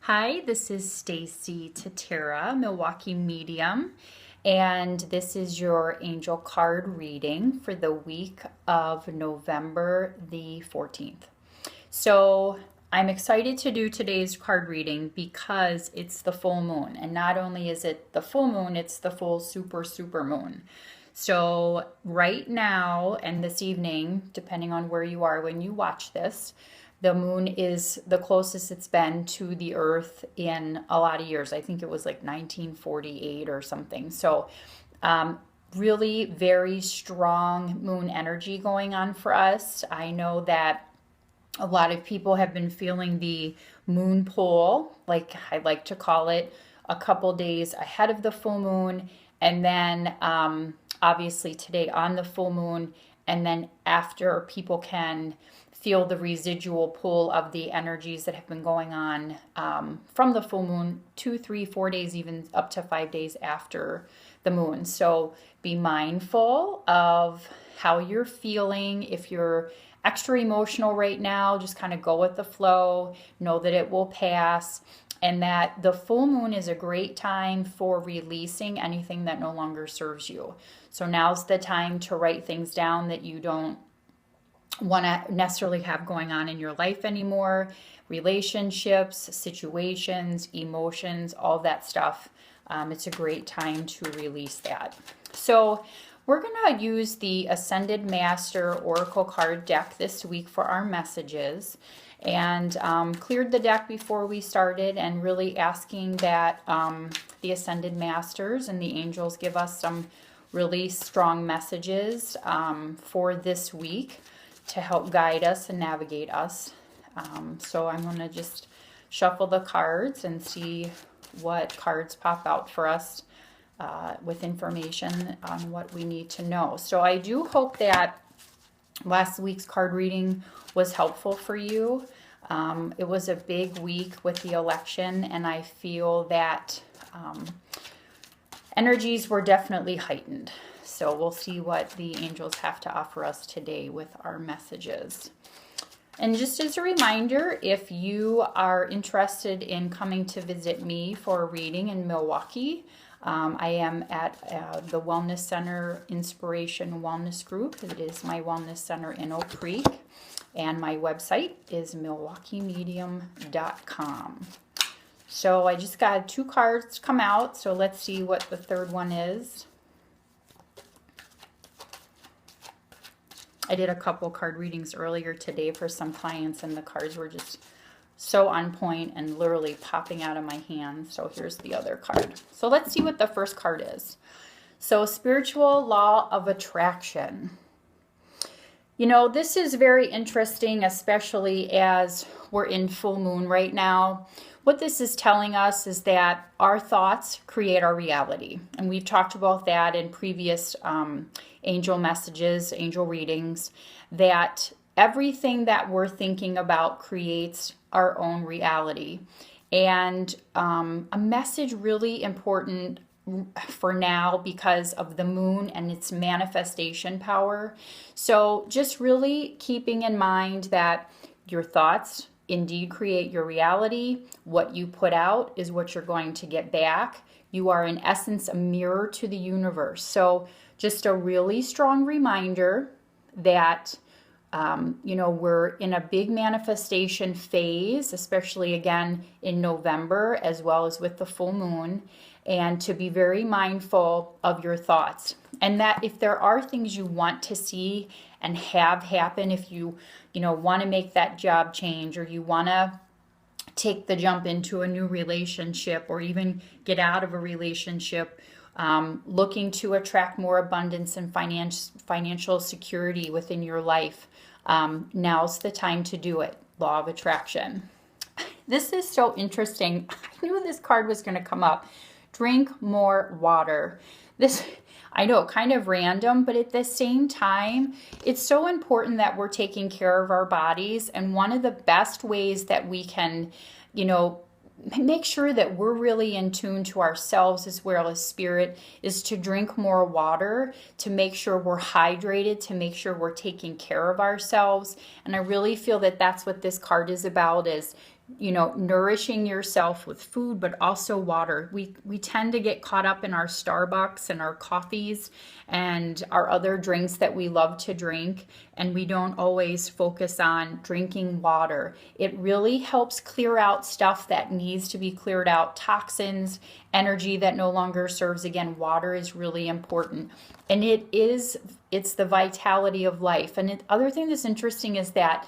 Hi, this is Stacie Tatera-Milwaukee Medium, and this is your angel card reading for the week of November the 14th. So I'm excited to do today's card reading because it's the full moon, and not only is it the full moon, it's the full super moon. So right now and this evening, depending on where you are when you watch this, the moon is the closest it's been to the earth in a lot of years. I think it was like 1948 or something. So really very strong moon energy going on for us. I know that a lot of people have been feeling the moon pull, like I like to call it, a couple days ahead of the full moon, and then obviously today on the full moon, and then after people can feel the residual pull of the energies that have been going on from the full moon 2, 3, 4 days, even up to 5 days after the moon. So be mindful of how you're feeling. If you're extra emotional right now, just kind of go with the flow, know that it will pass, and that the full moon is a great time for releasing anything that no longer serves you. So now's the time to write things down that you don't want to necessarily have going on in your life anymore. Relationships, situations, emotions, all that stuff. It's a great time to release that. So we're going to use the Ascended Master Oracle card deck this week for our messages, and cleared the deck before we started, and really asking that the Ascended Masters and the angels give us some really strong messages for this week to help guide us and navigate us. So I'm going to just shuffle the cards and see what cards pop out for us with information on what we need to know. So I do hope that last week's card reading was helpful for you. It was a big week with the election, and I feel that energies were definitely heightened. So we'll see what the angels have to offer us today with our messages. And just as a reminder, if you are interested in coming to visit me for a reading in Milwaukee, I am at the Wellness Center Inspiration Wellness Group. It is my wellness center in Oak Creek, and my website is milwaukeemedium.com. So I just got 2 cards come out, so let's see what the third one is. I did a couple card readings earlier today for some clients, and the cards were just so on point and literally popping out of my hands. So here's the other card. So let's see what the first card is. So spiritual law of attraction. You know, this is very interesting, especially as we're in full moon right now. What this is telling us is that our thoughts create our reality. And we've talked about that in previous angel messages, angel readings, that everything that we're thinking about creates our own reality. And a message really important for now because of the moon and its manifestation power. So just really keeping in mind that your thoughts indeed create your reality. What you put out is what you're going to get back. You are in essence a mirror to the universe. So just a really strong reminder that we're in a big manifestation phase, especially again in November, as well as with the full moon, and to be very mindful of your thoughts. And that if there are things you want to see and have happen, if you want to make that job change, or you want to take the jump into a new relationship, or even get out of a relationship, looking to attract more abundance and financial security within your life, now's the time to do it. Law of attraction. This is so interesting. I knew this card was going to come up. Drink more water. This, I know, kind of random, but at the same time, it's so important that we're taking care of our bodies. And one of the best ways that we can, make sure that we're really in tune to ourselves as well as spirit is to drink more water, to make sure we're hydrated, to make sure we're taking care of ourselves. And I really feel that that's what this card is about, is nourishing yourself with food, but also water. We tend to get caught up in our Starbucks and our coffees and our other drinks that we love to drink, and we don't always focus on drinking water. It really helps clear out stuff that needs to be cleared out, toxins, energy that no longer serves. Again, water is really important, and it's the vitality of life. And the other thing that's interesting is that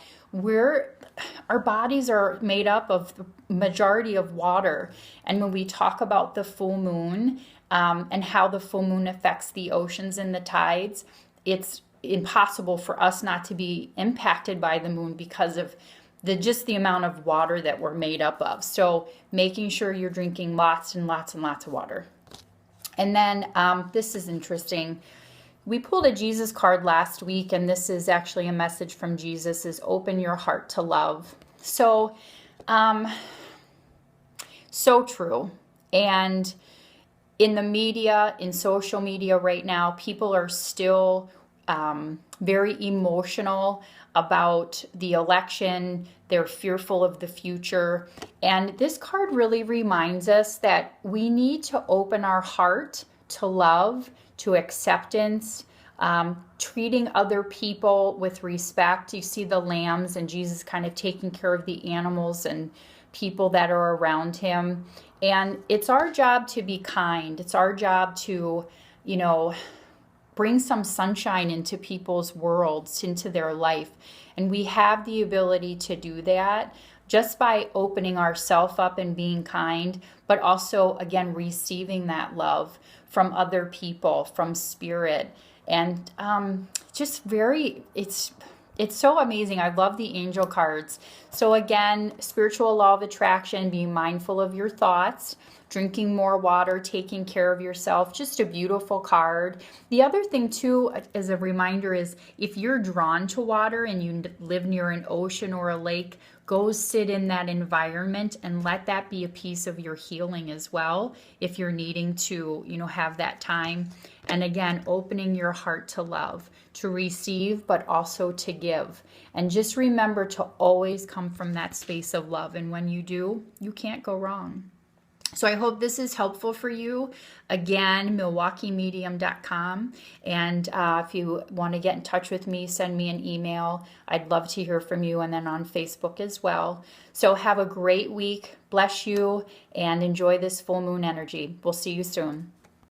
our bodies are made up of the majority of water. And when we talk about the full moon and how the full moon affects the oceans and the tides, it's impossible for us not to be impacted by the moon because of the amount of water that we're made up of. So making sure you're drinking lots and lots and lots of water. And then this is interesting. We pulled a Jesus card last week, and this is actually a message from Jesus, is open your heart to love. So, so true. And in the media, in social media right now, people are still very emotional about the election. They're fearful of the future. And this card really reminds us that we need to open our heart to love, to acceptance, treating other people with respect. You see the lambs and Jesus kind of taking care of the animals and people that are around him. And it's our job to be kind. It's our job to, bring some sunshine into people's worlds, into their life. And we have the ability to do that just by opening ourselves up and being kind, but also, again, receiving that love from other people, from spirit. And it's so amazing. I love the angel cards. So again, spiritual law of attraction, being mindful of your thoughts, drinking more water, taking care of yourself, just a beautiful card. The other thing too, as a reminder, is if you're drawn to water and you live near an ocean or a lake, go sit in that environment and let that be a piece of your healing as well, if you're needing to, have that time. And again, opening your heart to love, to receive, but also to give. And just remember to always come from that space of love. And when you do, you can't go wrong. So I hope this is helpful for you. Again, MilwaukeeMedium.com. And if you want to get in touch with me, send me an email. I'd love to hear from you. And then on Facebook as well. So have a great week. Bless you and enjoy this full moon energy. We'll see you soon.